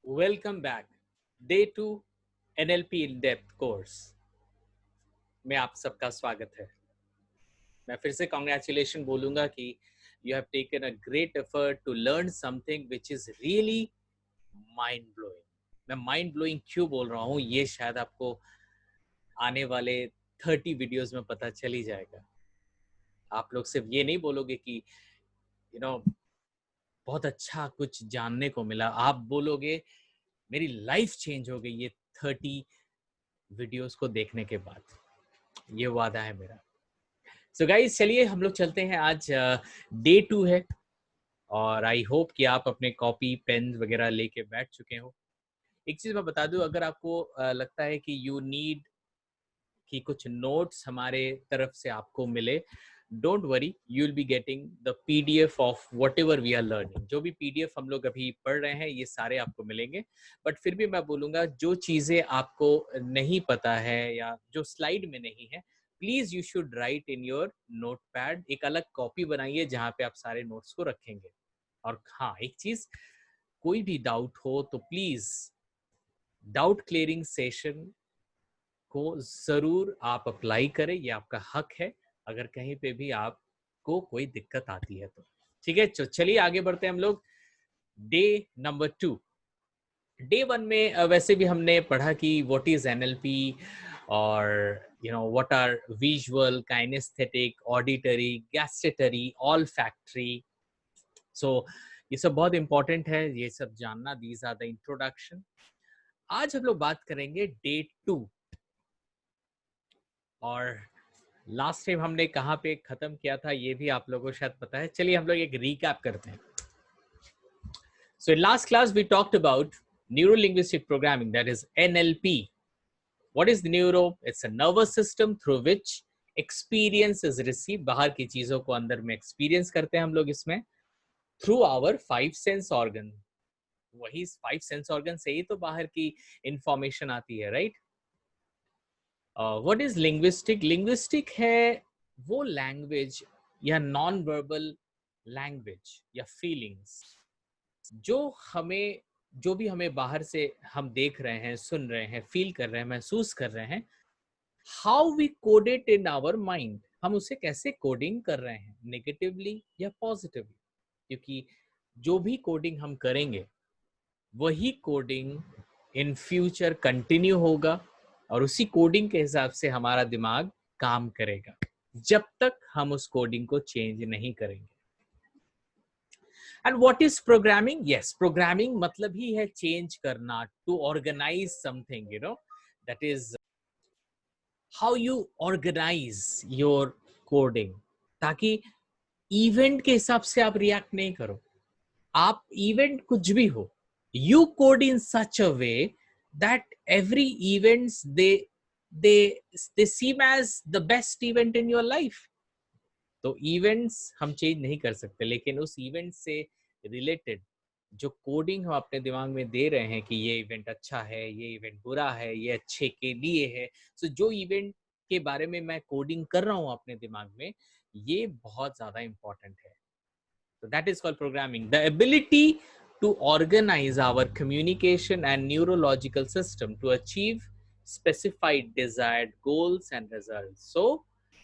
Welcome back. Day 2 NLP in depth course में आप सबका स्वागत है। मैं फिर से कॉन्ग्रेचुलेशन बोलूंगा कि you have taken a great effort to learn something which is really mind blowing. मैं माइंड ब्लोइंग क्यों बोल रहा हूँ ये शायद आपको आने वाले 30 वीडियोस में पता चल ही जाएगा। आप लोग सिर्फ ये नहीं बोलोगे कि यू नो बहुत अच्छा कुछ जानने को मिला, आप बोलोगे मेरी लाइफ चेंज हो गई ये 30 वीडियोस को देखने के बाद। ये वादा है मेरा। सो गाइस चलिए हम लोग चलते हैं। आज डे 2 है और आई होप कि आप अपने कॉपी पेन वगैरह लेके बैठ चुके हो। एक चीज मैं बता दूं, अगर आपको लगता है कि यू नीड कि कुछ नोट्स हमारे तरफ से आपको मिले, don't worry, you will be getting the PDF of whatever we are learning. जो भी पीडीएफ हम लोग अभी पढ़ रहे हैं ये सारे आपको मिलेंगे। बट फिर भी मैं बोलूंगा जो चीजें आपको नहीं पता है या जो स्लाइड में नहीं है, please you should write in your note pad. एक अलग कॉपी बनाइए जहां पे आप सारे नोट्स को रखेंगे। और हाँ, एक चीज, कोई भी डाउट हो तो प्लीज डाउट क्लियरिंग सेशन को जरूर आप अप्लाई करें, ये आपका हक है अगर कहीं पे भी आपको कोई दिक्कत आती है तो। ठीक है, चलिए आगे बढ़ते हैं हम लोग। Day number 2। डे 1 में वैसे भी हमने पढ़ा कि व्हाट इज एनएलपी और what are visual, kinesthetic, auditory, gustatory, olfactory. So ये सब बहुत इंपॉर्टेंट है, ये सब जानना। These are the introduction. आज हम लोग बात करेंगे डे 2। और लास्ट टाइम हमने कहाँ पे खत्म किया था ये भी आप लोगों को शायद पता है। चलिए हम लोग एक रिकैप करते हैं। So in last class we talked about neuro linguistic programming, that is NLP. What is neuro? It's a nervous system through which experience is receive. बाहर की चीजों को अंदर में एक्सपीरियंस करते हैं हम लोग इसमें थ्रू आवर 5 सेंस ऑर्गन। वही 5 सेंस ऑर्गन से ही तो बाहर की इंफॉर्मेशन आती है, right? What is linguistic? Linguistic है वो लैंग्वेज या नॉन वर्बल लैंग्वेज या फीलिंग्स जो हमें, जो भी हमें बाहर से हम देख रहे हैं, सुन रहे हैं, फील कर रहे हैं, महसूस कर रहे हैं, how we code it in our mind. हम उसे कैसे कोडिंग कर रहे हैं, नेगेटिवली या पॉजिटिवली। क्योंकि जो भी कोडिंग हम करेंगे वही कोडिंग इन फ्यूचर कंटिन्यू होगा और उसी कोडिंग के हिसाब से हमारा दिमाग काम करेगा जब तक हम उस कोडिंग को चेंज नहीं करेंगे। And what is programming? Yes, programming मतलब ही है चेंज करना, to organise something, that is how you organise your coding, ताकि इवेंट के हिसाब से आप रिएक्ट नहीं करो। आप इवेंट कुछ भी हो, you code in such a way that every events they seem as the best event in your life. तो इवेंट्स हम चेंज नहीं कर सकते, लेकिन उस इवेंट से रिलेटेड जो कोडिंग हम अपने दिमाग में दे रहे हैं कि ये इवेंट अच्छा है, ये इवेंट बुरा है, ये अच्छे के लिए है, सो जो इवेंट के बारे में मैं कोडिंग कर रहा हूँ अपने दिमाग में, ये बहुत ज्यादा इंपॉर्टेंट है। So that is called programming. The ability to organize our communication and neurological system to achieve specified desired goals and results. So,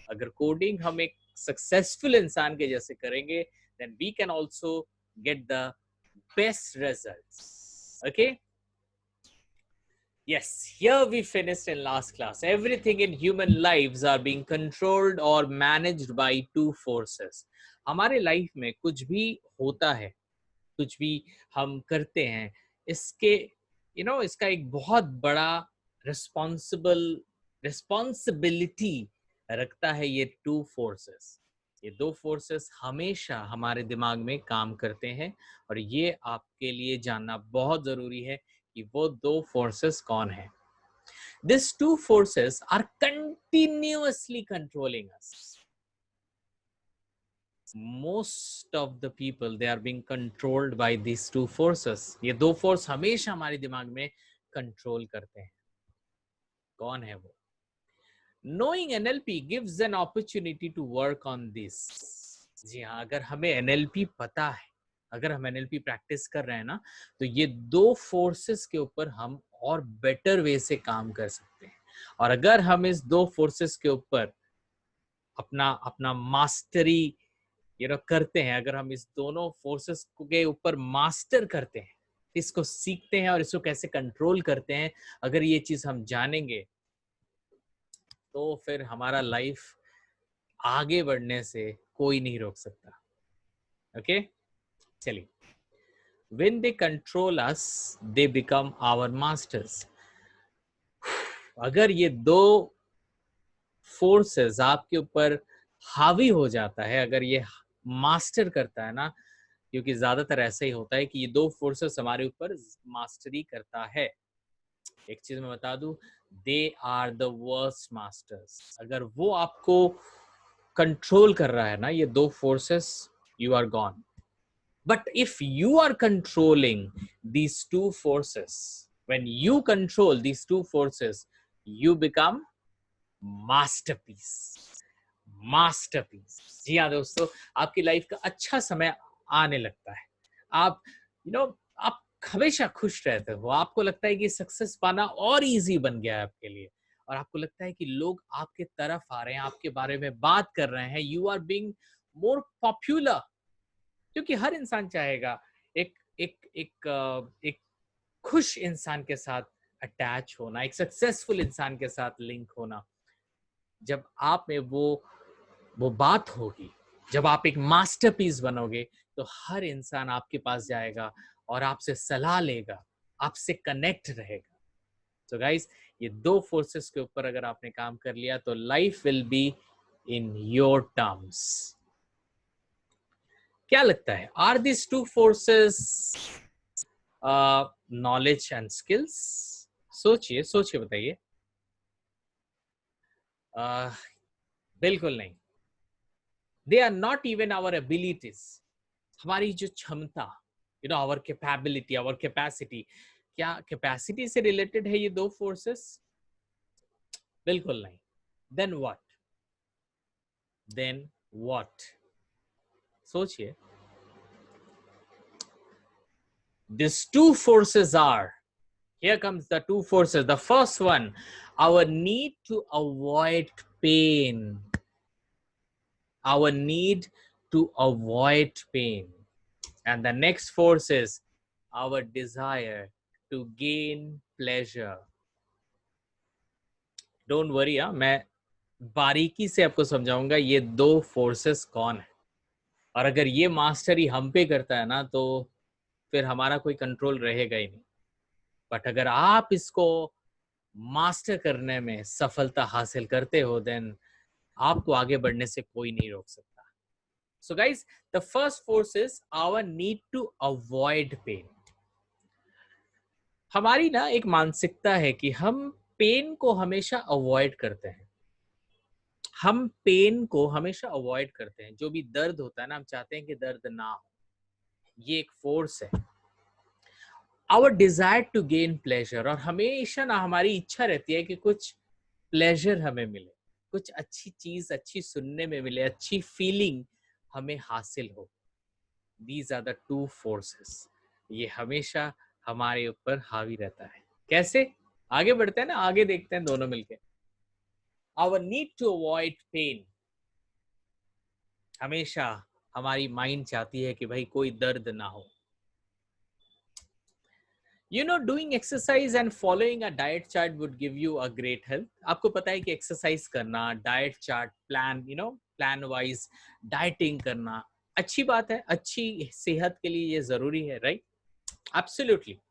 अगर कोडिंग हम एक सक्सेसफुल इंसान के जैसे करेंगे, then we can also get the best results. Okay? Yes, here we finished in last class. Everything in human lives are being controlled or managed by two forces. हमारे life में कुछ भी होता है, कुछ भी हम करते हैं, इसके इसका एक बहुत बड़ा रिस्पॉन्सिबिलिटी रखता है ये टू फोर्सेस। ये दो फोर्सेस हमेशा हमारे दिमाग में काम करते हैं और ये आपके लिए जानना बहुत जरूरी है कि वो दो फोर्सेस कौन है। These two forces are continuously controlling us. Most of the people, they are being controlled by these two forces. ये दो फोर्स हमेशा हमारे दिमाग में कंट्रोल करते हैं। कौन है वो? Knowing NLP gives an opportunity to work on this. जी हाँ, अगर हमें NLP पता है, अगर हम एनएलपी प्रैक्टिस कर रहे हैं ना, तो ये दो फोर्सेस के ऊपर हम और बेटर वे से काम कर सकते हैं। और अगर हम इस दो फोर्सेस के ऊपर अपना अपना मास्टरी करते हैं, अगर हम इस दोनों फोर्सेस के ऊपर मास्टर करते हैं, इसको सीखते हैं और इसको कैसे कंट्रोल करते हैं, अगर ये चीज हम जानेंगे, तो फिर हमारा लाइफ आगे बढ़ने से कोई नहीं रोक सकता। ओके, चलिए। When they control us, they become our masters. अगर ये दो फोर्सेस आपके ऊपर हावी हो जाता है, अगर ये मास्टर करता है ना, क्योंकि ज्यादातर ऐसा ही होता है कि ये दो फोर्सेस हमारे ऊपर मास्टरी करता है। एक चीज मैं बता दूं, they are the worst masters. अगर वो आपको कंट्रोल कर रहा है ना, ये दो forces, you are gone. But if you are controlling these two forces, when you control these two forces, you become masterpiece. Masterpiece. जी हाँ दोस्तों, आपकी लाइफ का अच्छा समय आने लगता है। आप आप हमेशा खुश रहते हो, आपको लगता है कि सक्सेस पाना और इजी बन गया है आपके लिए, और आपको लगता है कि लोग आपके तरफ आ रहे हैं, आपके बारे में बात कर रहे हैं, you are being more popular. क्योंकि हर इंसान चाहेगा एक एक एक एक खुश इंसान के साथ अटैच होना, एक सक्सेसफुल इंसान के साथ लिंक होना। जब आप में वो बात होगी, जब आप एक मास्टरपीस बनोगे, तो हर इंसान आपके पास जाएगा और आपसे सलाह लेगा, आपसे कनेक्ट रहेगा। सो गाइस, ये दो फोर्सेस के ऊपर अगर आपने काम कर लिया, तो life will be in your terms. क्या लगता है, are this two forces knowledge and skills? सोचिए सोचिए, बताइए। बिल्कुल नहीं। They are not even our abilities. हमारी जो क्षमता, आवर कैपेबिलिटी, आवर कैपेसिटी, क्या कैपेसिटी से रिलेटेड है ये दो फोर्सेस? बिल्कुल नहीं। Then what? Then what? सोचिए। These two forces are, here comes the two forces. The first one, our need to avoid pain. Our need to avoid pain. And the next force is our desire to gain pleasure. Don't worry, मैं बारीकी से आपको समझाऊंगा ये दो forces कौन है। और अगर ये मास्टरी हम पे करता है ना, तो फिर हमारा कोई कंट्रोल रहेगा ही नहीं। बट अगर आप इसको मास्टर करने में सफलता हासिल करते हो, देन आपको आगे बढ़ने से कोई नहीं रोक सकता। So guys, the first force is our need to avoid pain. हमारी ना एक मानसिकता है कि हम पेन को हमेशा अवॉइड करते हैं। हम पेन को हमेशा अवॉइड करते हैं। जो भी दर्द होता है ना, हम चाहते हैं कि दर्द ना हो। ये एक फोर्स है। Our desire to gain pleasure, और हमेशा ना हमारी इच्छा रहती है कि कुछ प्लेजर हमें मिले, कुछ अच्छी चीज, अच्छी सुनने में मिले, अच्छी फीलिंग हमें हासिल हो। These are the two forces. ये हमेशा हमारे ऊपर हावी रहता है। कैसे? आगे बढ़ते हैं ना, आगे देखते हैं दोनों मिलके। Our need to avoid pain. हमेशा हमारी माइंड चाहती है कि भाई कोई दर्द ना हो। Doing exercise and following a diet chart would give you a great health. आपको पता है कि एक्सरसाइज करना, diet chart, plan wise dieting करना अच्छी बात है, अच्छी सेहत के लिए ये जरूरी है, right? Absolutely.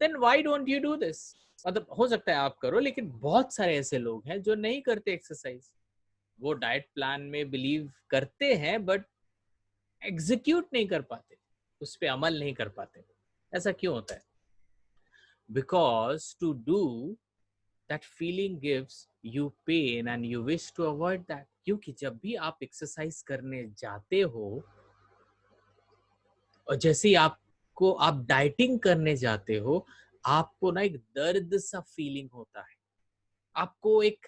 Then why don't you do this? मतलब हो सकता है आप करो, लेकिन बहुत सारे ऐसे लोग हैं जो नहीं करते एक्सरसाइज। वो डाइट प्लान में बिलीव करते हैं, बट एग्जीक्यूट नहीं कर पाते, उस पर अमल नहीं कर पाते। ऐसा क्यों होता है? Because to do that feeling gives you pain and you wish to avoid that. क्योंकि जब भी आप एक्सरसाइज करने जाते हो, और जैसे ही आप डाइटिंग करने जाते हो, आपको ना एक दर्द सा फीलिंग होता है। आपको एक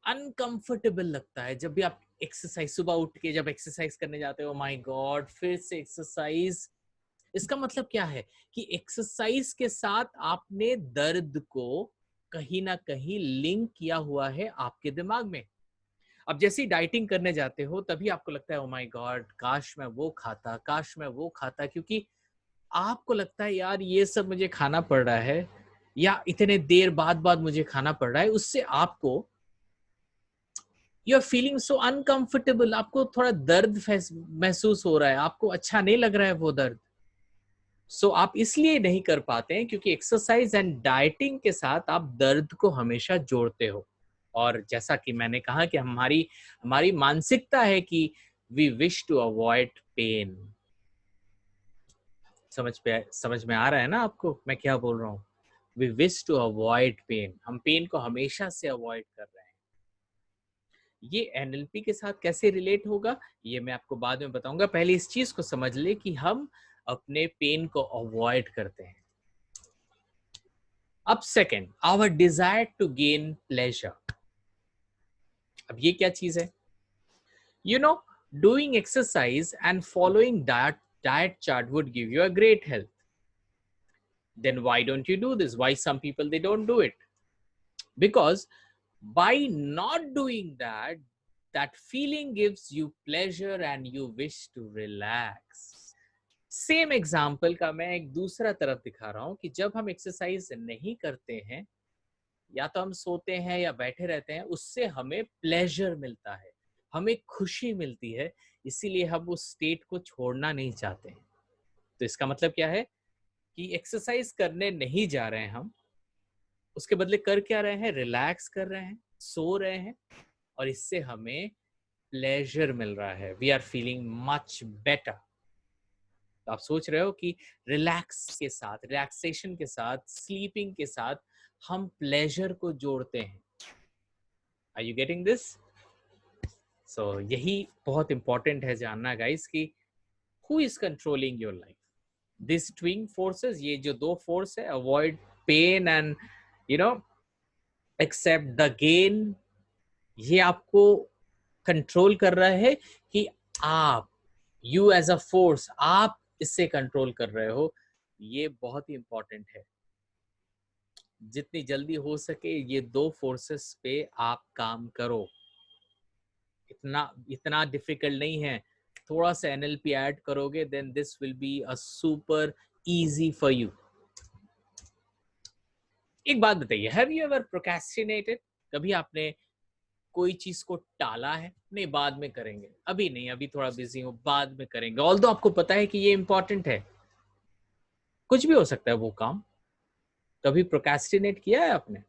अनकंफर्टेबल लगता है जब भी आप एक्सरसाइज, सुबह उठ के जब एक्सरसाइज करने जाते हो, माय गॉड फिर से एक्सरसाइज। इसका मतलब क्या है कि एक्सरसाइज के साथ आपने दर्द को कहीं ना कहीं लिंक किया हुआ है आपके दिमाग में। अब जैसे ही डाइटिंग करने जाते हो तभी आपको लगता है ओ माय गॉड काश मैं वो खाता, काश मैं वो खाता, क्योंकि आपको लगता है यार ये सब मुझे खाना पड़ रहा है या इतने देर बाद मुझे खाना पड़ रहा है, उससे आपको you are feeling so uncomfortable, आपको थोड़ा दर्द महसूस हो रहा है, आपको अच्छा नहीं लग रहा है वो दर्द। सो आप इसलिए नहीं कर पाते हैं क्योंकि एक्सरसाइज एंड डाइटिंग के साथ आप दर्द को हमेशा जोड़ते हो। और जैसा कि मैंने कहा कि हमारी हमारी मानसिकता है कि we wish to avoid pain. समझ में आ रहा है ना आपको मैं क्या बोल रहा हूँ? We wish to avoid pain, हम पेन को हमेशा से अवॉइड कर रहे हैं। ये एनएलपी के साथ कैसे रिलेट होगा ये मैं आपको बाद में बताऊंगा, पहले इस चीज को समझ ले कि हम अपने पेन को अवॉइड करते हैं। अब second, our desire to gain pleasure. अब ये क्या चीज है? You know, doing exercise and following diet chart would give you a great health. Then why don't you do this? Why some people they don't do it? Because by not doing that, that feeling gives you pleasure and you wish to relax. Same example का मैं एक दूसरा तरफ दिखा रहा हूं कि जब हम एक्सरसाइज नहीं करते हैं या तो हम सोते हैं या बैठे रहते हैं, उससे हमें प्लेजर मिलता है, हमें खुशी मिलती है, इसीलिए हम उस स्टेट को छोड़ना नहीं चाहते हैं। तो इसका मतलब क्या है कि एक्सरसाइज करने नहीं जा रहे हैं हम, उसके बदले कर क्या रहे हैं? रिलैक्स कर रहे हैं, सो रहे हैं, और इससे हमें प्लेजर मिल रहा है। We are feeling much better. तो आप सोच रहे हो कि रिलैक्स के साथ, रिलैक्सेशन के साथ, स्लीपिंग के साथ हम प्लेजर को जोड़ते हैं। Are you getting this? So यही बहुत इंपॉर्टेंट है जानना गाइस कि who is controlling your life. This twin forces, ये जो दो फोर्स है, avoid pain and you know accept the gain, ये आपको कंट्रोल कर रहा है कि आप, यू एज अ फोर्स, आप इससे कंट्रोल कर रहे हो। ये बहुत ही इंपॉर्टेंट है। जितनी जल्दी हो सके ये दो फोर्सेस पे आप काम करो। इतना इतना डिफिकल्ट नहीं है, थोड़ा सा एनएलपी ऐड करोगे then this will be a super easy for you. एक बात बताइए, हैव यू एवर प्रोक्रेस्टिनेटेड? कभी आपने कोई चीज को टाला है? नहीं बाद में करेंगे, अभी नहीं, अभी थोड़ा बिजी हूं, बाद में करेंगे, ऑल्दो आपको पता है कि ये इंपॉर्टेंट है, कुछ भी हो सकता है वो काम। कभी प्रोक्रेस्टिनेट किया है आपने?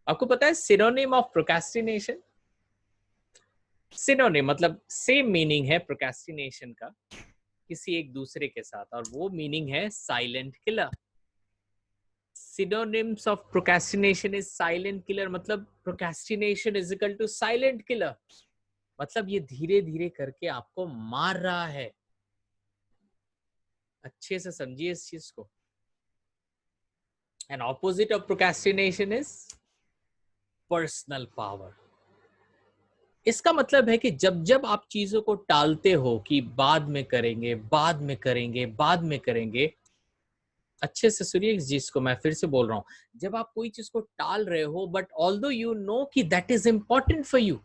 आपको पता है सिनोनिम ऑफ प्रोक्रेस्टिनेशन? सिनोनिम मतलब सेम मीनिंग है प्रोक्रेस्टिनेशन का किसी एक दूसरे के साथ, और वो मीनिंग है silent killer. Synonyms of procrastination is silent killer, मतलब procrastination is equal to silent killer, मतलब ये धीरे धीरे करके आपको मार रहा है। अच्छे से समझिए इस चीज को। An opposite of procrastination is personal power। इसका मतलब है कि जब जब आप चीजों को टालते हो कि बाद में करेंगे, बाद में करेंगे, बाद में करेंगे, अच्छे से सुनिए इस चीज को, मैं फिर से बोल रहा हूं, जब आप कोई चीज को टाल रहे हो बट ऑल्दो यू नो कि that is important for you,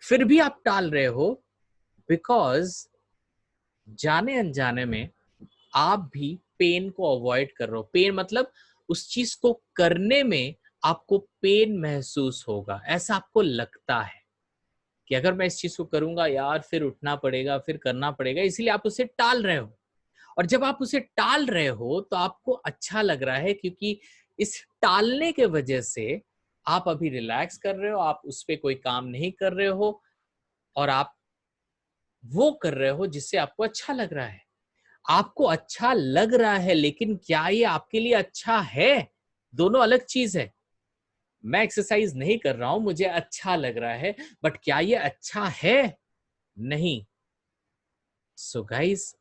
फिर भी आप टाल रहे हो बिकॉज जाने अनजाने में आप भी पेन को अवॉइड कर रहे हो। पेन मतलब उस चीज को करने में आपको पेन महसूस होगा, ऐसा आपको लगता है कि अगर मैं इस चीज को करूंगा यार फिर उठना पड़ेगा, फिर करना पड़ेगा, इसीलिए आप उसे टाल रहे हो। और जब आप उसे टाल रहे हो तो आपको अच्छा लग रहा है क्योंकि इस टालने के वजह से आप अभी रिलैक्स कर रहे हो, आप उस पर कोई काम नहीं कर रहे हो, और आप वो कर रहे हो जिससे आपको अच्छा लग रहा है। आपको अच्छा लग रहा है लेकिन क्या ये आपके लिए अच्छा है? दोनों अलग चीज है। मैं एक्सरसाइज नहीं कर रहा हूं, मुझे अच्छा लग रहा है, बट क्या ये अच्छा है? नहीं। सो गाइस,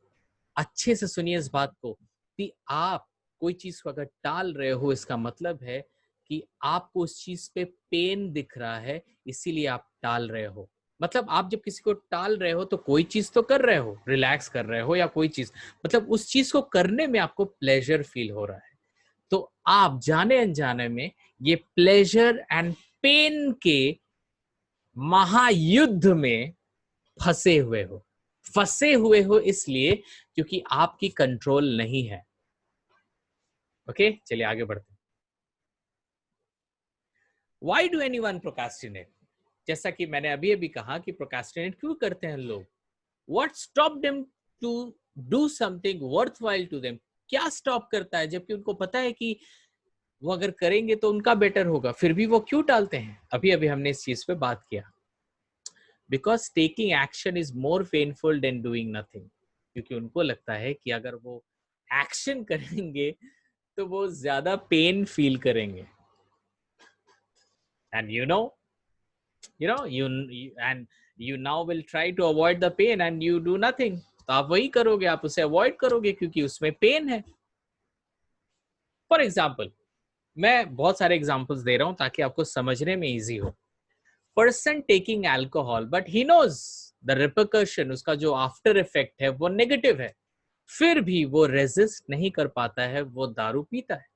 अच्छे से सुनिए इस बात को कि आप कोई चीज को अगर टाल रहे हो इसका मतलब है कि आपको उस चीज पे पेन दिख रहा है, इसीलिए आप टाल रहे हो। मतलब आप जब किसी को टाल रहे हो तो कोई चीज तो कर रहे हो, रिलैक्स कर रहे हो या कोई चीज, मतलब उस चीज को करने में आपको प्लेजर फील हो रहा है। तो आप जाने अनजाने में ये प्लेजर एंड पेन के महायुद्ध में फंसे हुए हो इसलिए क्योंकि आपकी कंट्रोल नहीं है। ओके, चलिए आगे बढ़ते हैं। Why do anyone procrastinate? जैसा कि मैंने अभी अभी कहा कि प्रोक्रेस्टिनेट क्यों करते हैं लोग? What stopped them to do something worthwhile to them? क्या स्टॉप करता है जबकि उनको पता है कि वो अगर करेंगे तो उनका बेटर होगा, फिर भी वो क्यों टालते हैं? अभी अभी हमने इस चीज पे बात किया। Because taking action is more painful than doing nothing. क्योंकि उनको लगता है कि अगर वो एक्शन करेंगे तो वो ज्यादा पेन फील करेंगे। And and you now will try to avoid the pain and you do nothing। तो आप वही करोगे, आप उसे अवॉइड करोगे क्योंकि उसमें पेन है। फॉर एग्जाम्पल, मैं बहुत सारे एग्जाम्पल्स दे रहा हूं ताकि आपको समझने में इजी हो। Person taking alcohol but he knows the repercussion, उसका जो आफ्टर इफेक्ट है वो नेगेटिव है, फिर भी वो रेजिस्ट नहीं कर पाता है, वो दारू पीता है,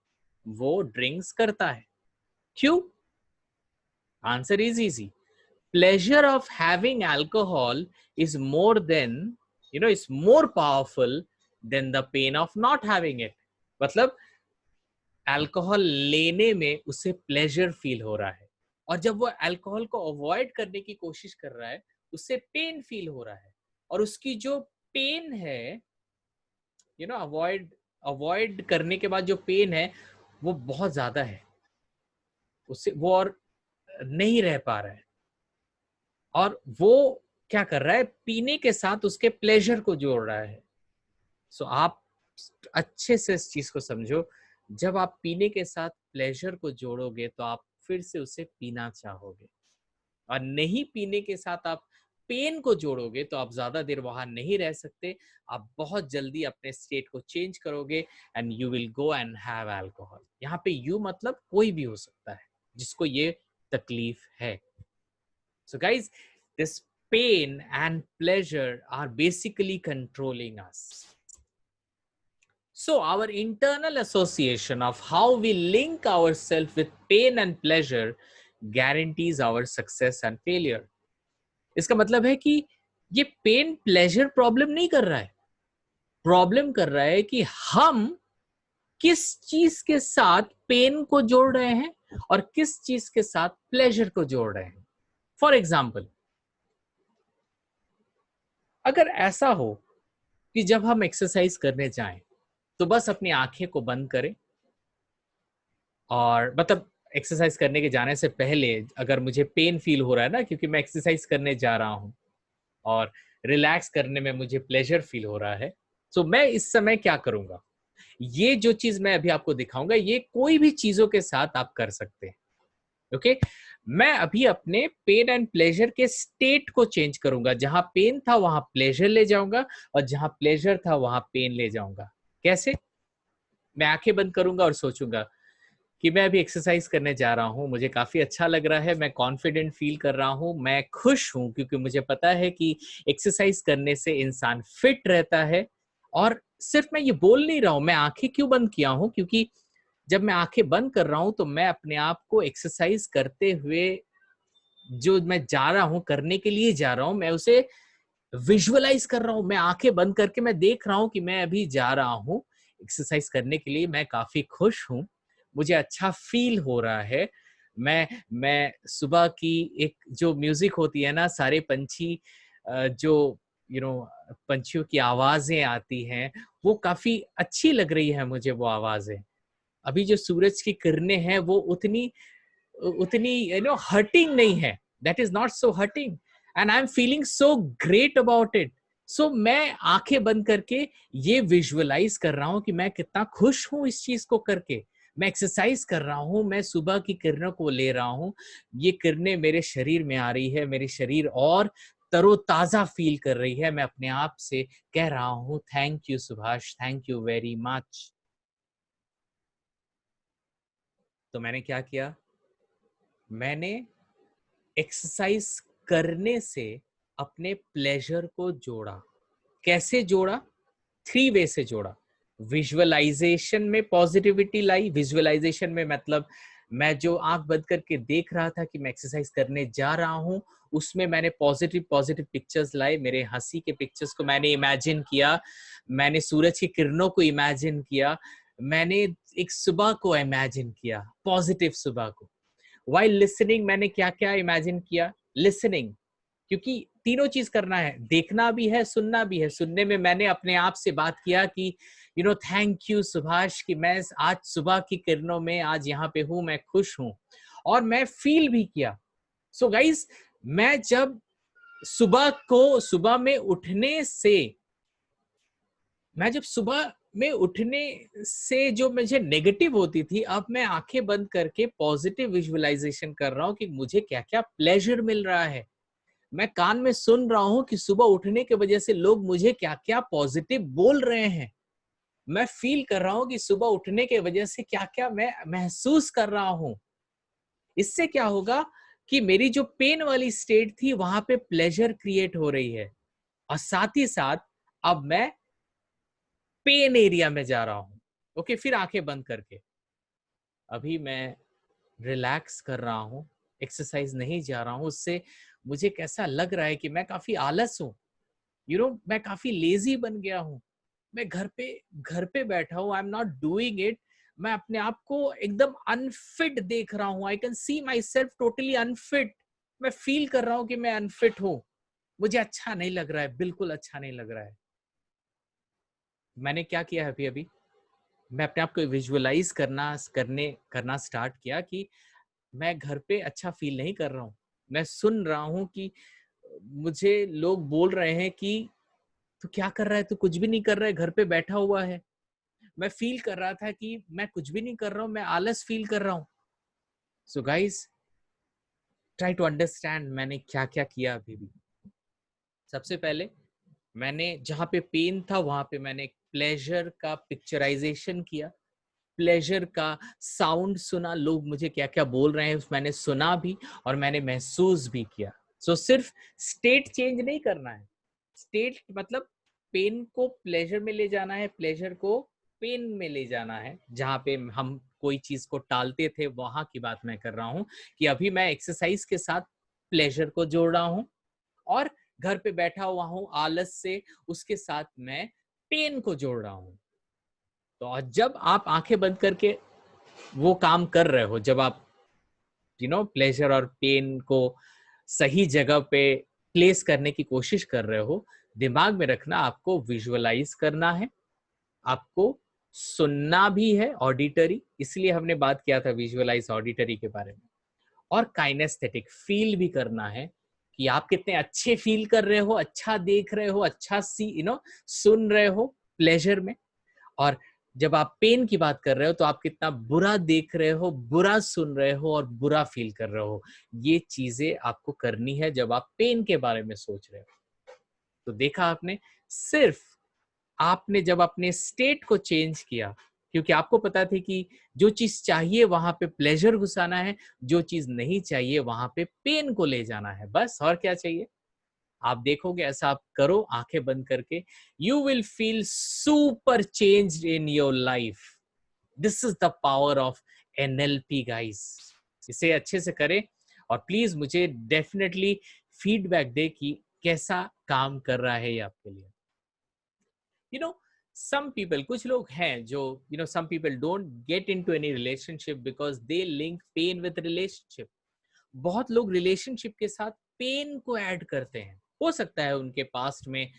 वो ड्रिंक्स करता है। क्यों? Answer is easy. Pleasure of having alcohol is more powerful than the pain of not having it। मतलब अल्कोहल लेने में उसे प्लेजर फील हो रहा है, और जब वो अल्कोहल को अवॉइड करने की कोशिश कर रहा है उससे पेन फील हो रहा है, और उसकी जो पेन है, अवॉइड अवॉइड करने के बाद जो पेन है वो बहुत ज्यादा है, उससे वो और नहीं रह पा रहा है, और वो क्या कर रहा है, पीने के साथ उसके प्लेजर को जोड़ रहा है। सो आप अच्छे से इस चीज को समझो, जब आप पीने के साथ प्लेजर को जोड़ोगे तो आप फिर से उसे पीना चाहोगे, और नहीं पीने के साथ आप पेन को जोड़ोगे तो आप ज्यादा देर वहां नहीं रह सकते, आप बहुत जल्दी अपने स्टेट को चेंज करोगे and you will go and have alcohol. यहाँ पे यू मतलब कोई भी हो सकता है जिसको ये तकलीफ है। So guys, this pain and pleasure are basically controlling us. So our internal association of how we link ourselves with pain and pleasure guarantees our success and failure। इसका मतलब है कि ये पेन प्लेजर प्रॉब्लम नहीं कर रहा है, problem कर रहा है कि हम किस चीज के साथ पेन को जोड़ रहे हैं और किस चीज के साथ प्लेजर को जोड़ रहे हैं। फॉर एग्जाम्पल, अगर ऐसा हो कि जब हम एक्सरसाइज करने जाएं तो बस अपनी आंखें को बंद करें, और मतलब एक्सरसाइज करने के जाने से पहले अगर मुझे पेन फील हो रहा है ना क्योंकि मैं एक्सरसाइज करने जा रहा हूं, और रिलैक्स करने में मुझे प्लेजर फील हो रहा है, तो मैं इस समय क्या करूंगा? ये जो चीज मैं अभी आपको दिखाऊंगा ये कोई भी चीजों के साथ आप कर सकते हैं। ओके, मैं अभी अपने पेन एंड प्लेजर के स्टेट को चेंज करूंगा, जहां पेन था वहां प्लेजर ले जाऊंगा, और जहां प्लेजर था वहां पेन ले जाऊंगा। कैसे? मैं आंखें बंद करूंगा और सोचूंगा कि मैं अभी एक्सरसाइज करने जा रहा हूँ, मुझे काफी अच्छा लग रहा है, मैं कॉन्फिडेंट फील कर रहा हूँ, मैं खुश हूँ क्योंकि मुझे पता है कि एक्सरसाइज करने से इंसान फिट रहता है। और सिर्फ मैं ये बोल नहीं रहा हूँ, मैं आंखें क्यों बंद किया हूँ? क्योंकि जब मैं आंखें बंद कर रहा हूँ तो मैं अपने आप को एक्सरसाइज करते हुए जो मैं जा रहा हूँ, करने के लिए जा रहा हूँ, मैं उसे विजुअलाइज कर रहा हूँ। मैं आंखें बंद करके मैं देख रहा हूँ कि मैं अभी जा रहा हूँ एक्सरसाइज करने के लिए, मैं काफी खुश हूँ, मुझे अच्छा फील हो रहा है। मैं सुबह की एक जो म्यूजिक होती है ना, सारे पंछी जो पंछियों की आवाजें आती हैं, वो काफी अच्छी लग रही है मुझे वो आवाजें। अभी जो सूरज की किरणें हैं वो उतनी उतनी हर्टिंग नहीं है, that is not so hurting, and I am feeling so great about it. So मैं आंखें बंद करके ये विजुअलाइज कर रहा हूँ कि मैं कितना खुश हूँ इस चीज को करके। मैं एक्सरसाइज कर रहा हूँ, मैं सुबह की किरणों को ले रहा हूँ, ये किरणें मेरे शरीर में आ रही है, मेरे शरीर और तरोताजा फील कर रही है। मैं अपने आप से कह रहा हूँ thank you Subhash, thank you very much. तो मैंने क्या किया? मैंने एक्सरसाइज करने से अपने प्लेजर को जोड़ा। कैसे जोड़ा? 3 वे से जोड़ा। विजुअलाइजेशन में पॉजिटिविटी लाई। विजुअलाइजेशन में मतलब मैं जो आंख बंद करके देख रहा था कि मैं एक्सरसाइज करने जा रहा हूं, उसमें मैंने पॉजिटिव पॉजिटिव पिक्चर्स लाए। मेरे हंसी के पिक्चर्स को मैंने इमेजिन किया, मैंने सूरज की किरणों को इमेजिन किया, मैंने एक सुबह को इमेजिन किया, पॉजिटिव सुबह को। वाइल लिसनिंग मैंने क्या क्या इमेजिन किया? लिसनिंग, क्योंकि तीनों चीज करना है, देखना भी है, सुनना भी है। सुनने में मैंने अपने आप से बात किया कि थैंक यू सुभाष कि मैं आज सुबह की किरणों में आज यहाँ पे हूँ, मैं खुश हूँ। और मैं फील भी किया। सो गाइस, मैं जब सुबह में उठने से, मैं जब सुबह में उठने से जो मुझे नेगेटिव होती थी, अब मैं आंखें बंद करके पॉजिटिव विजुअलाइजेशन कर रहा हूँ कि मुझे क्या क्या प्लेजर मिल रहा है। मैं कान में सुन रहा हूं कि सुबह उठने के वजह से लोग मुझे क्या क्या पॉजिटिव बोल रहे हैं। मैं फील कर रहा हूं कि सुबह उठने के वजह से क्या क्या मैं महसूस कर रहा हूं। इससे क्या होगा कि मेरी जो पेन वाली स्टेट थी वहां पे प्लेजर क्रिएट हो रही है, और साथ ही साथ अब मैं पेन एरिया में जा रहा हूं। ओके, फिर आंखें बंद करके अभी मैं रिलैक्स कर रहा हूं, एक्सरसाइज नहीं जा रहा हूं। उससे मुझे कैसा लग रहा है कि मैं काफी आलस हूं, मैं काफी लेजी बन गया हूँ। मैं घर पे बैठा हूँ, I am not doing it. मैं अपने आप को एकदम अनफिट देख रहा हूँ। I can see my self totally unfit. मैं फील कर रहा हूँ कि मैं अनफिट हूँ। मुझे अच्छा नहीं लग रहा है, बिल्कुल अच्छा नहीं लग रहा है। मैंने क्या किया है अभी अभी? मैं अपने आप को विजुअलाइज करना स्टार्ट किया कि मैं घर पे अच्छा फील नहीं कर रहा हूँ। मैं सुन रहा हूँ कि मुझे लोग बोल रहे हैं कि तू क्या कर रहा है, तू कुछ भी नहीं कर रहा है, घर पे बैठा हुआ है। मैं फील कर रहा था कि मैं कुछ भी नहीं कर रहा हूँ, मैं आलस फील कर रहा हूँ। So guys, try to understand मैंने क्या क्या किया अभी भी। सबसे पहले मैंने जहां पे पेन था वहां पे मैंने एक प्लेजर का पिक्चराइजेशन किया, प्लेजर का साउंड सुना, लोग मुझे क्या क्या बोल रहे हैं मैंने सुना भी और मैंने महसूस भी किया। सो सिर्फ स्टेट चेंज नहीं करना है। स्टेट मतलब पेन को प्लेजर में ले जाना है, प्लेजर को पेन में ले जाना है। जहाँ पे हम कोई चीज को टालते थे वहां की बात मैं कर रहा हूँ कि अभी मैं एक्सरसाइज के साथ प्लेजर को जोड़ रहा हूँ, और घर पे बैठा हुआ हूँ आलस से, उसके साथ मैं पेन को जोड़ रहा हूँ। तो जब आप आंखें बंद करके वो काम कर रहे हो, जब आप प्लेजर और पेन को सही जगह पे प्लेस करने की कोशिश कर रहे हो, दिमाग में रखना आपको विजुअलाइज करना है, आपको सुनना भी है, ऑडिटरी, इसलिए हमने बात किया था विजुअलाइज ऑडिटरी के बारे में, और काइनेस्थेटिक फील भी करना है कि आप कितने अच्छे फील कर रहे हो, अच्छा देख रहे हो, अच्छा सुन रहे हो प्लेजर में। और जब आप पेन की बात कर रहे हो तो आप कितना बुरा देख रहे हो, बुरा सुन रहे हो और बुरा फील कर रहे हो। ये चीजें आपको करनी है जब आप पेन के बारे में सोच रहे हो। तो देखा आपने, सिर्फ आपने जब अपने स्टेट को चेंज किया, क्योंकि आपको पता थी कि जो चीज चाहिए वहां पे प्लेजर घुसाना है, जो चीज नहीं चाहिए वहां पे पेन को ले जाना है, बस। और क्या चाहिए? आप देखोगे ऐसा आप करो आंखें बंद करके, you will feel super changed in your life. This is the power of NLP guys. इसे अच्छे से करें और प्लीज मुझे डेफिनेटली फीडबैक दे कि कैसा काम कर रहा है ये आपके लिए। some people, कुछ लोग हैं जो some people don't get into any relationship because they link pain with relationship. बहुत लोग रिलेशनशिप के साथ पेन को ऐड करते हैं। हो सकता है उनके पास्ट में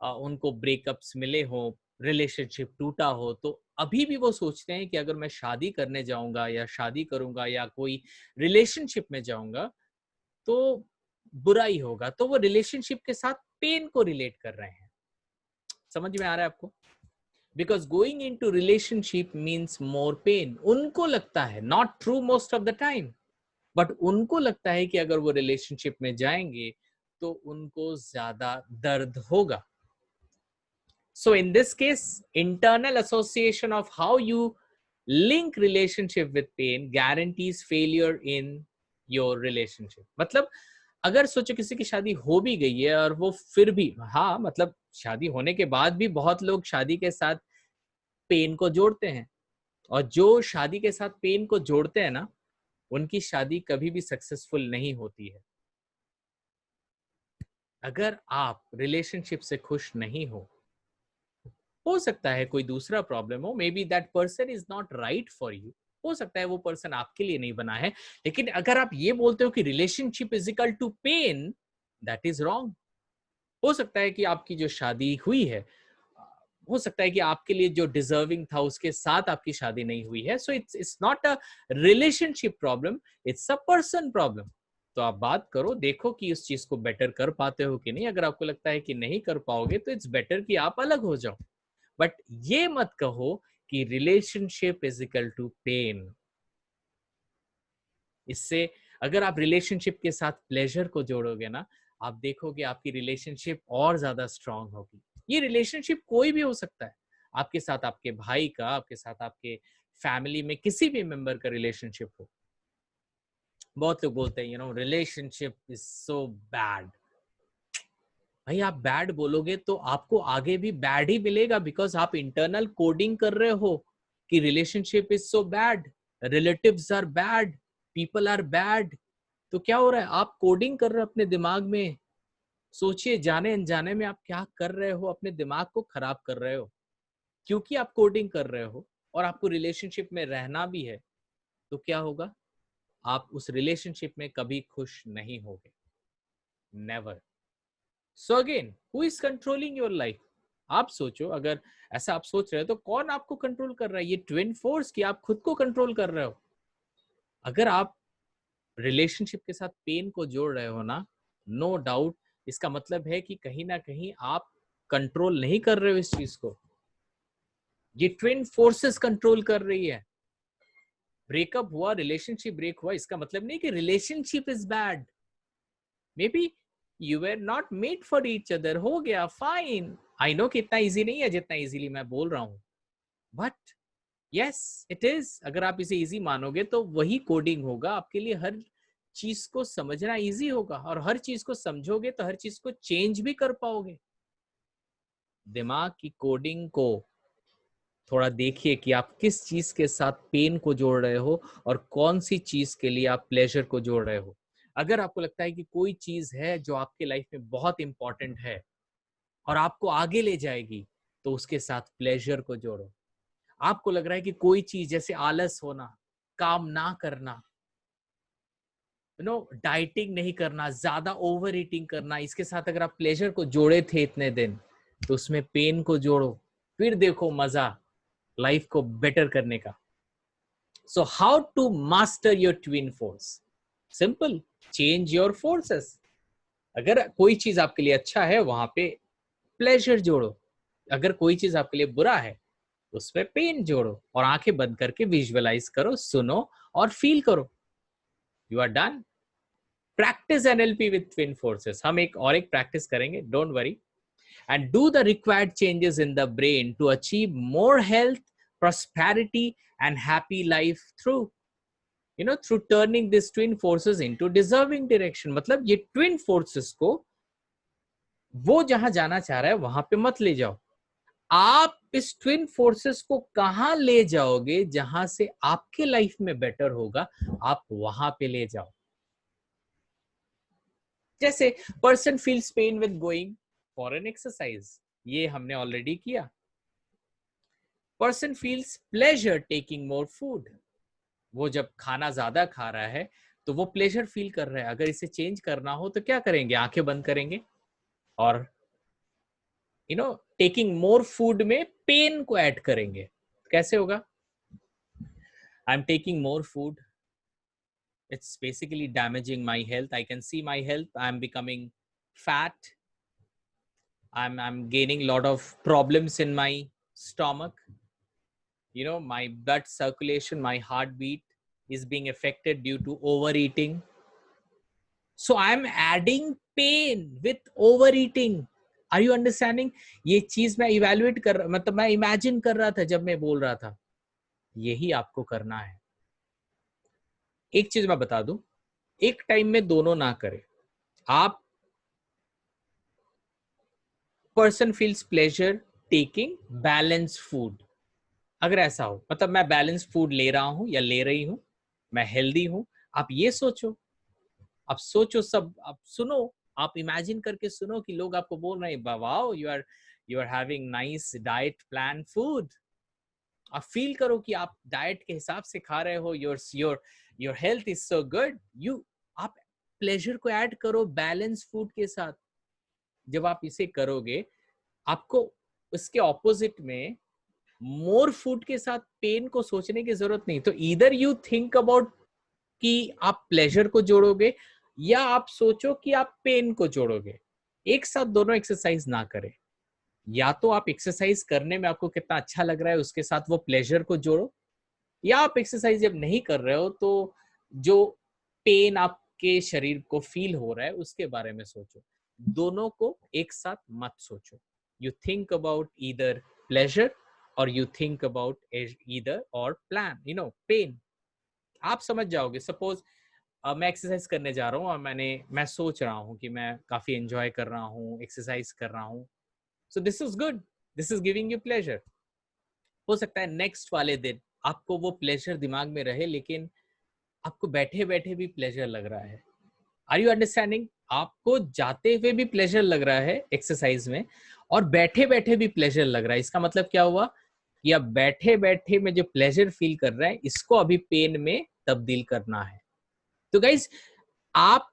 उनको ब्रेकअप्स मिले हो, रिलेशनशिप टूटा हो, तो अभी भी वो सोचते हैं कि अगर मैं शादी करने जाऊंगा या शादी करूंगा या कोई रिलेशनशिप में जाऊंगा तो बुरा ही होगा, तो वो रिलेशनशिप के साथ पेन को रिलेट कर रहे हैं। समझ में आ रहा है आपको? Because going into relationship means more pain. उनको लगता है, not true most of the time, but उनको लगता है कि अगर वो रिलेशनशिप में जाएंगे तो उनको ज्यादा दर्द होगा। So in this case, internal association of how you link relationship with pain guarantees failure in your relationship. मतलब अगर सोचो किसी की शादी हो भी गई है और वो फिर भी, हाँ मतलब शादी होने के बाद भी बहुत लोग शादी के साथ पेन को जोड़ते हैं, और जो शादी के साथ पेन को जोड़ते हैं ना, उनकी शादी कभी भी सक्सेसफुल नहीं होती है। अगर आप रिलेशनशिप से खुश नहीं हो सकता है कोई दूसरा प्रॉब्लम हो, may be that person is not right for you, हो सकता है वो पर्सन आपके लिए नहीं बना है। लेकिन अगर आप ये बोलते हो कि relationship is equal to pain, that is wrong. हो सकता है कि आपकी जो शादी हुई है, हो सकता है कि आपके लिए जो डिजर्विंग था उसके साथ आपकी शादी नहीं हुई है, so it's not a relationship problem, it's a person problem. तो आप बात करो, देखो कि उस चीज को बेटर कर पाते हो कि नहीं। अगर आपको लगता है कि नहीं कर पाओगे तो इट्स बेटर कि आप अलग हो जाओ। बट ये मत कहो कि relationship is equal to pain. इससे अगर आप रिलेशनशिप के साथ प्लेजर को जोड़ोगे ना, आप देखोगे आपकी रिलेशनशिप और ज्यादा स्ट्रांग होगी। ये रिलेशनशिप कोई भी हो सकता है, आपके साथ आपके भाई का, आपके साथ आपके फैमिली में किसी भी मेंबर का रिलेशनशिप हो। बहुत लोग बोलते हैं रिलेशनशिप इज सो बैड। भाई आप बैड बोलोगे तो आपको आगे भी बैड ही मिलेगा, बिकॉज आप इंटरनल कोडिंग कर रहे हो कि relationship is so bad, relatives are bad, people are bad. तो क्या हो रहा है, आप कोडिंग कर रहे हो अपने दिमाग में। सोचिए, जाने अनजाने में आप क्या कर रहे हो, अपने दिमाग को खराब कर रहे हो, क्योंकि आप कोडिंग कर रहे हो और आपको रिलेशनशिप में रहना भी है। तो क्या होगा, आप उस रिलेशनशिप में कभी खुश नहीं होगे, never. So again, who is controlling your life? आप सोचो, अगर ऐसा आप सोच रहे हो तो कौन आपको कंट्रोल कर रहा है? ये ट्विन फोर्स की आप खुद को कंट्रोल कर रहे हो। अगर आप रिलेशनशिप के साथ पेन को जोड़ रहे हो ना, नो डाउट इसका मतलब है कि कहीं ना कहीं आप कंट्रोल नहीं कर रहे हो इस चीज को। ये ट्विन फोर्सेस कंट्रोल कर रही है। ब्रेकअप हुआ, रिलेशनशिप ब्रेक हुआ, इसका मतलब नहीं कि relationship is bad. May be you were not made for each other, हो गया, फाइन। आई नो कि इतना इजी नहीं है जितना इजीली मैं बोल रहा हूं, बट यस इट इज। अगर आप इसे इजी मानोगे तो वही कोडिंग होगा आपके लिए। हर चीज को समझना इजी होगा, और हर चीज को समझोगे तो हर चीज को चेंज भी कर पाओगे। दिमाग की कोडिंग को थोड़ा देखिए कि आप किस चीज के साथ पेन को जोड़ रहे हो और कौन सी चीज के लिए आप प्लेजर को जोड़ रहे हो। अगर आपको लगता है कि कोई चीज है जो आपके लाइफ में बहुत इंपॉर्टेंट है और आपको आगे ले जाएगी, तो उसके साथ प्लेजर को जोड़ो। आपको लग रहा है कि कोई चीज जैसे आलस होना, काम ना करना, डाइटिंग नहीं करना, ज्यादा ओवर ईटिंग करना, इसके साथ अगर आप प्लेजर को जोड़े थे इतने दिन, तो उसमें पेन को जोड़ो, फिर देखो मजा लाइफ को बेटर करने का। So how to master your twin force? Simple, change your forces. अगर कोई चीज आपके लिए अच्छा है, वहां पे प्लेजर जोड़ो। अगर कोई चीज आपके लिए बुरा है, उसमें पेन जोड़ो, और आंखें बंद करके विजुअलाइज करो, सुनो और फील करो। You are done. Practice NLP with twin forces. हम एक प्रैक्टिस करेंगे, don't worry, and do the required changes in the brain to achieve more health, prosperity and happy life through turning these twin forces into deserving direction। मतलब ये twin forces को वो जहां जाना चाह रहा है वहां पे मत ले जाओ। आप इस ट्विन फोर्सेस को कहां ले जाओगे, जहां से आपके लाइफ में बेटर होगा, आप वहां पे ले जाओ। जैसे person feels pain with going for an exercise, ये हमने ऑलरेडी किया। Person feels pleasure taking more food, वो जब खाना ज्यादा खा रहा है तो वो प्लेजर फील कर रहा है। अगर इसे चेंज करना हो तो क्या करेंगे, आंखें बंद करेंगे और टेकिंग मोर फूड में पेन को ऐड करेंगे। कैसे होगा? I am taking more food, it's basically damaging my health. I can see my health, I'm becoming fat, I'm gaining a lot of problems in my stomach, my blood circulation, my heartbeat is being affected due to overeating. So I'm adding pain with overeating. Are you understanding? ये चीज मैं evaluate कर, मतलब मैं imagine कर रहा था जब मैं बोल रहा था। यही आपको करना है। एक चीज मैं बता दूं, एक टाइम में दोनों ना करें। आप person feels pleasure taking balance food. अगर ऐसा हो, मतलब मैं बैलेंस फूड ले रहा हूं या ले रही हूं, मैं हेल्दी हूं, आप ये सोचो, आप सोचो, सब आप सुनो, आप इमेजिन करके सुनो कि लोग आपको बोल रहे हैं wow you are having nice diet plan food. आप फील करो कि आप डाइट के हिसाब से खा रहे हो, your health is so good. आप प्लेजर को ऐड करो बैलेंस फूड के साथ। जब आप इसे करोगे, आपको उसके ऑपोजिट में मोर फूड के साथ पेन को सोचने की जरूरत नहीं। तो इधर यू थिंक अबाउट कि आप प्लेजर को जोड़ोगे, या आप सोचो कि आप पेन को जोड़ोगे। एक साथ दोनों एक्सरसाइज ना करें। या तो आप एक्सरसाइज करने में आपको कितना अच्छा लग रहा है उसके साथ वो प्लेजर को जोड़ो, या आप एक्सरसाइज जब नहीं कर रहे हो तो जो पेन आपके शरीर को फील हो रहा है उसके बारे में सोचो। दोनों को एक साथ मत सोचो। You think about either pleasure और यू थिंक अबाउट ईदर और प्लान, पेन। आप समझ जाओगे। सपोज मैं एक्सरसाइज करने जा रहा हूँ और मैं सोच रहा हूँ कि मैं काफी एंजॉय कर रहा हूँ, एक्सरसाइज कर रहा हूँ, so this is good, this is giving you pleasure. हो सकता है नेक्स्ट वाले दिन आपको वो प्लेजर दिमाग में रहे, लेकिन आपको बैठे बैठे भी प्लेजर लग रहा है। Are you understanding? आपको जाते हुए भी प्लेजर लग रहा है एक्सरसाइज में, और बैठे बैठे भी प्लेजर लग रहा है। इसका मतलब क्या हुआ कि आप बैठे बैठे में जो प्लेजर फील कर रहे हैं, इसको अभी पेन में तब्दील करना है। तो गाइज, आप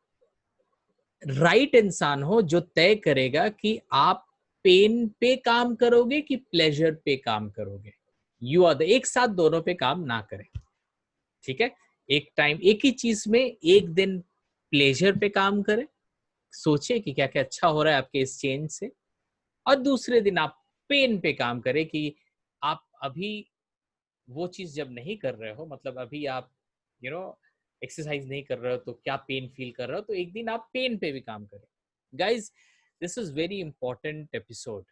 राइट इंसान हो जो तय करेगा कि आप पेन पे काम करोगे कि प्लेजर पे काम करोगे। यू आर द, एक साथ दोनों पे काम ना करें, ठीक है? एक टाइम एक ही चीज में एक दिन प्लेजर पे काम करें, सोचे कि क्या क्या अच्छा हो रहा है आपके इस चेंज से, और दूसरे दिन आप पेन पे काम करें कि आप अभी वो चीज जब नहीं कर रहे हो, मतलब अभी आप यू नो एक्सरसाइज नहीं कर रहे हो तो क्या पेन फील कर रहे हो, तो एक दिन आप पेन पे भी काम करें। Guys, this is very important episode.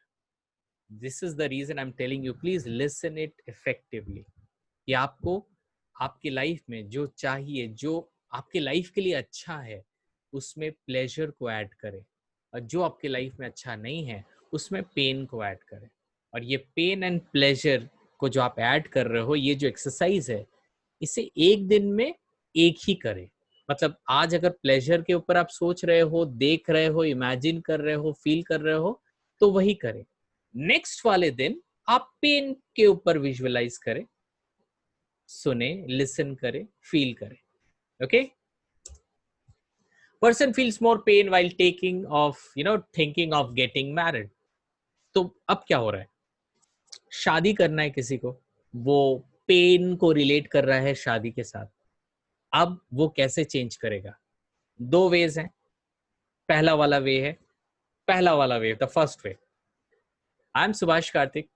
This is the reason I am telling you, please listen it effectively. कि आपको आपकी लाइफ में जो चाहिए, जो आपकी लाइफ के लिए अच्छा है, उसमें प्लेजर को ऐड करें, और जो आपकी लाइफ में अच्छा नहीं है उसमें पेन को ऐड करें। और ये पेन एंड प्लेजर को जो आप ऐड कर रहे हो, ये जो एक्सरसाइज है, इसे एक दिन में एक ही करें। मतलब आज अगर प्लेजर के ऊपर आप सोच रहे हो, देख रहे हो, इमेजिन कर रहे हो, फील कर रहे हो, तो वही करें। नेक्स्ट वाले दिन आप पेन के ऊपर विजुअलाइज करें, सुने, लिसन करें, फील करें। Okay? Person feels more pen while taking of thinking of getting married. तो अब क्या हो रहा है? शादी करना है किसी को, वो पेन को रिलेट कर रहा है शादी के साथ। अब वो कैसे चेंज करेगा? दो वेज हैं। पहला वाला वे है, पहला वाला way, the first way, I am Subhash Kartik,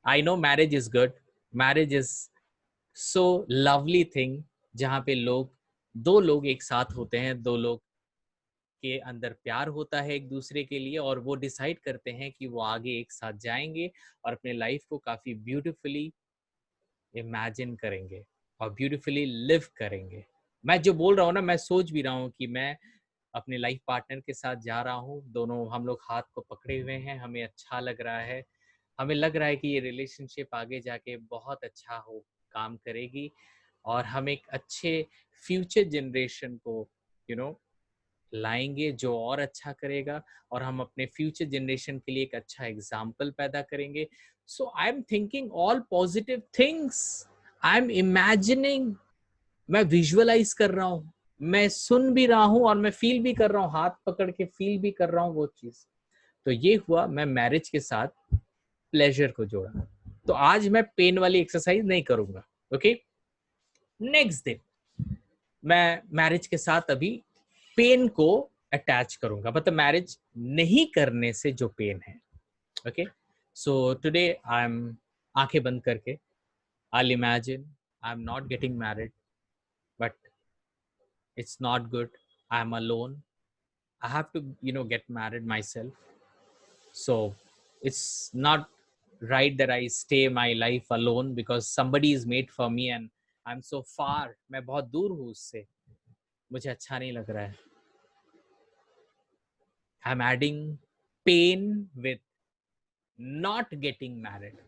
I know marriage is good, marriage is so lovely thing, जहाँ पे दो लोग एक साथ होते हैं, दो लोग के अंदर प्यार होता है एक दूसरे के लिए, और वो डिसाइड करते हैं कि वो आगे एक साथ जाएंगे और अपने लाइफ को काफी ब्यूटीफुली इमेजिन करेंगे और ब्यूटीफुली लिव करेंगे। मैं जो बोल रहा हूँ ना, मैं सोच भी रहा हूँ कि मैं अपने लाइफ पार्टनर के साथ जा रहा हूँ, दोनों हम लोग हाथ को पकड़े हुए हैं, हमें अच्छा लग रहा है, हमें लग रहा है कि ये रिलेशनशिप आगे जाके बहुत अच्छा हो काम करेगी, और हम एक अच्छे फ्यूचर जनरेशन को यू नो लाएंगे जो और अच्छा करेगा, और हम अपने फ्यूचर जनरेशन के लिए एक अच्छा एग्जाम्पल पैदा करेंगे। So I am thinking all positive things, I am imagining, मैं विजुअलाइज कर रहा हूँ, मैं सुन भी रहा हूँ और मैं फील भी कर रहा हूँ, हाथ पकड़ के फील भी कर रहा हूँ वो चीज। तो ये हुआ, मैं मैरिज के साथ प्लेजर को जोड़ा। तो आज मैं पेन वाली एक्सरसाइज नहीं करूंगा। ओके? नेक्स्ट डे मैं मैरिज के साथ अभी पेन को अटैच करूंगा, मतलब मैरिज नहीं करने से जो पेन है। Okay? So today I am, आंखें बंद करके I imagine I am not getting married, but it's not good, I'm alone, I have to get married myself. So it's not right that I stay my life alone because somebody is made for me and I'm so far, मैं बहुत दूर हूँ उससे, मुझे अच्छा नहीं लग रहा है। I'm adding pain with not getting married.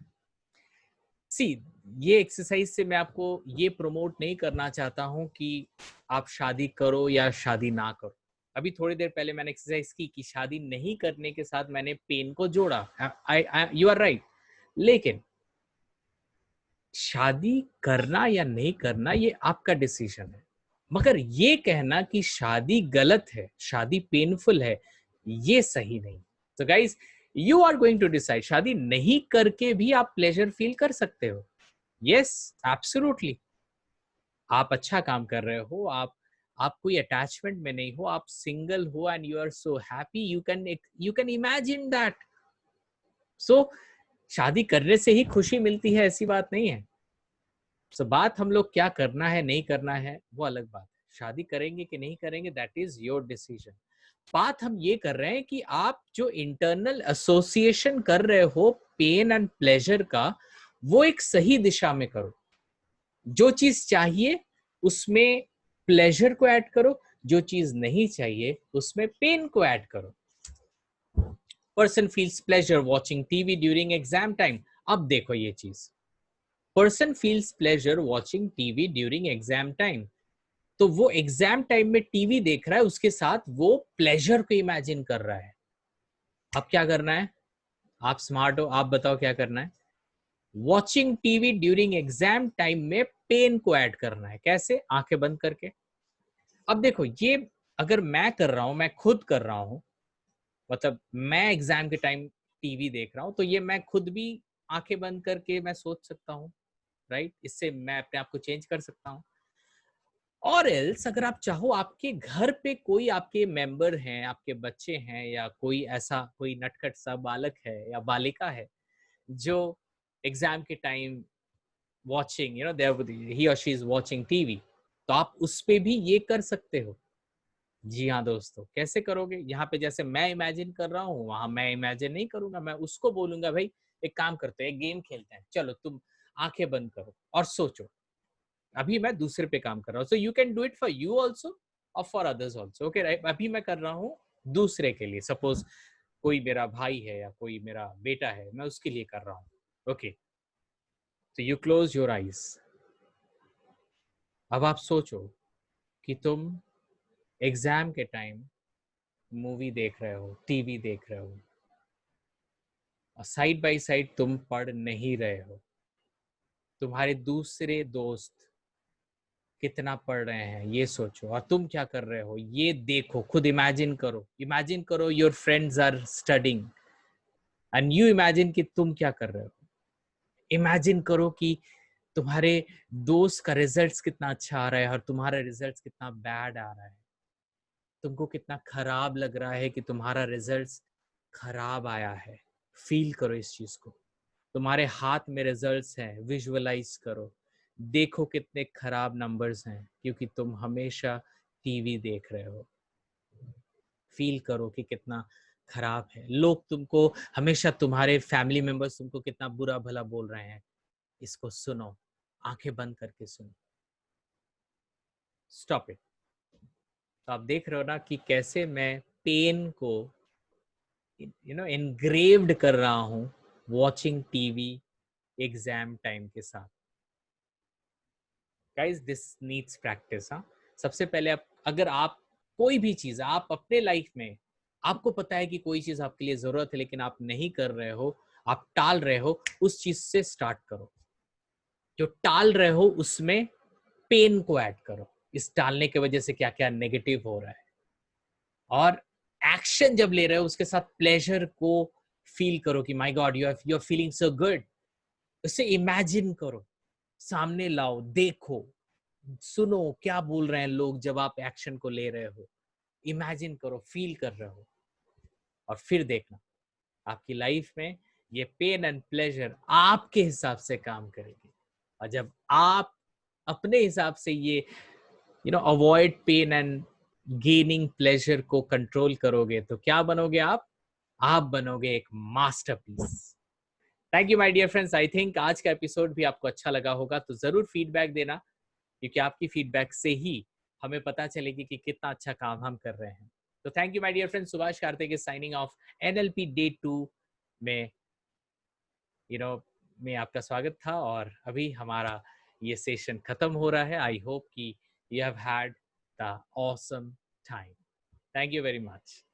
See, ये एक्सरसाइज से मैं आपको ये प्रमोट नहीं करना चाहता हूं कि आप शादी करो या शादी ना करो. अभी थोड़ी देर पहले मैंने एक्सरसाइज की कि शादी नहीं करने के साथ मैंने पेन को जोड़ा. You are right. लेकिन शादी करना या नहीं करना ये आपका डिसीजन है. मगर ये कहना कि शादी गलत है, शादी पेनफुल है, ये सही नहीं. तो guys, you are going to decide. शादी नहीं करके भी आप प्लेजर फील कर सकते हो. Yes, absolutely. आप अच्छा काम कर रहे हो, आप कोई अटैचमेंट में नहीं हो, आप सिंगल हो and you are so happy. You can imagine that. So शादी करने से ही खुशी मिलती है, ऐसी बात नहीं है. सो बात हम लोग क्या करना है नहीं करना है वो अलग बात है. शादी करेंगे कि नहीं करेंगे, दैट इज योर डिसीजन. बात हम ये कर रहे हैं कि आप जो इंटरनल एसोसिएशन कर रहे हो पेन एंड प्लेजर का, वो एक सही दिशा में करो. जो चीज चाहिए उसमें प्लेजर को ऐड करो, जो चीज नहीं चाहिए उसमें पेन को ऐड करो. Person feels pleasure watching TV during exam time. अब देखो ये चीज, person feels pleasure watching TV during exam time. तो वो एग्जाम टाइम में टीवी देख रहा है, उसके साथ वो प्लेजर को इमेजिन कर रहा है. अब क्या करना है? आप स्मार्ट हो, आप बताओ क्या करना है? Watching TV during exam time में पेन को ऐड करना है. कैसे? आंखें बंद करके. अब देखो, ये अगर मैं कर रहा हूं, मैं खुद कर रहा हूं, मतलब मैं एग्जाम के टाइम टीवी देख रहा हूं, तो ये मैं खुद भी आंखें बंद करके मैं सोच सकता हूं, राइट? इससे मैं अपने आप को चेंज कर सकता हूं. और एल्स अगर आप चाहो, आपके घर पे कोई आपके मेंबर हैं, आपके बच्चे हैं, या कोई ऐसा कोई नटखट सा बालक है या बालिका है जो एग्जाम के टाइम वॉचिंग ही और शी इज वॉचिंग टीवी, तो आप उस पे भी ये कर सकते हो. जी हाँ दोस्तों, कैसे करोगे? यहाँ पे जैसे मैं इमेजिन कर रहा हूँ, वहां मैं इमेजिन नहीं करूंगा. मैं उसको बोलूंगा, भाई एक काम करते हैं, गेम खेलते हैं, चलो तुम आंखें बंद करो और सोचो. अभी मैं दूसरे पे काम कर रहा हूँ. So you can do it for you also और for others also. Okay right. अभी मैं कर रहा हूँ दूसरे के लिए. सपोज कोई मेरा भाई है या कोई मेरा बेटा है, मैं उसके लिए कर रहा हूँ. ओके, तो यू क्लोज योर आईज. अब आप सोचो कि तुम एग्जाम के टाइम मूवी देख रहे हो, टीवी देख रहे हो, और साइड बाय साइड तुम पढ़ नहीं रहे हो. तुम्हारे दूसरे दोस्त कितना पढ़ रहे हैं ये सोचो, और तुम क्या कर रहे हो ये देखो. खुद इमेजिन करो. इमेजिन करो your friends are studying and you imagine कि तुम क्या कर रहे हो. इमेजिन करो कि तुम्हारे दोस्त का रिजल्ट्स कितना अच्छा आ रहा है और तुम्हारा रिजल्ट्स कितना बैड आ रहा है. तुमको कितना खराब लग रहा है कि तुम्हारा रिजल्ट्स खराब आया है. फील करो इस चीज को. तुम्हारे हाथ में रिजल्ट्स हैं, विजुअलाइज करो. देखो कितने खराब नंबर्स हैं क्योंकि तुम हमेशा टीवी देख रहे हो. फील करो कि कितना खराब है. लोग तुमको हमेशा, तुम्हारे फैमिली मेंबर्स तुमको कितना बुरा भला बोल रहे हैं. इसको सुनो, आंखें बंद करके सुनो. Stop it. तो आप देख रहे हो ना कि कैसे मैं पेन को एनग्रेव्ड कर रहा हूं वॉचिंग टीवी एग्जाम टाइम के साथ. Guys, this needs practice. हाँ, सबसे पहले अगर आप कोई भी चीज आप अपने लाइफ में, आपको पता है कि कोई चीज आपके लिए जरूरत है लेकिन आप नहीं कर रहे हो, आप टाल रहे हो, उस चीज से स्टार्ट करो. जो टाल रहे हो उसमें पेन को ऐड करो. इस टालने की वजह से क्या क्या नेगेटिव हो रहा है, और एक्शन जब ले रहे हो उसके साथ प्लेजर को फील करो कि my god you are feeling so good. उसे इमेजिन करो, सामने लाओ, देखो, सुनो क्या बोल रहे हैं लोग जब आप एक्शन को ले रहे हो. इमेजिन करो, फील कर रहे हो, और फिर देखना आपकी लाइफ में ये पेन एंड प्लेजर आपके हिसाब से काम करेगी. और जब आप अपने हिसाब से ये avoid pain and gaining pleasure को कंट्रोल करोगे, तो क्या बनोगे आप बनोगे एक masterpiece. Thank you my dear friends. I think आज का एपिसोड भी आपको अच्छा लगा होगा. तो जरूर फीडबैक देना, क्योंकि आपकी फीडबैक से ही हमें पता चलेगी कि कितना अच्छा काम हम कर रहे हैं. तो thank you my dear friend, Subhash Kartik is signing off. NLP day 2 में में आपका स्वागत था, और अभी हमारा ये सेशन खत्म हो रहा है। आई होप कि you have had the awesome time. Thank you very much.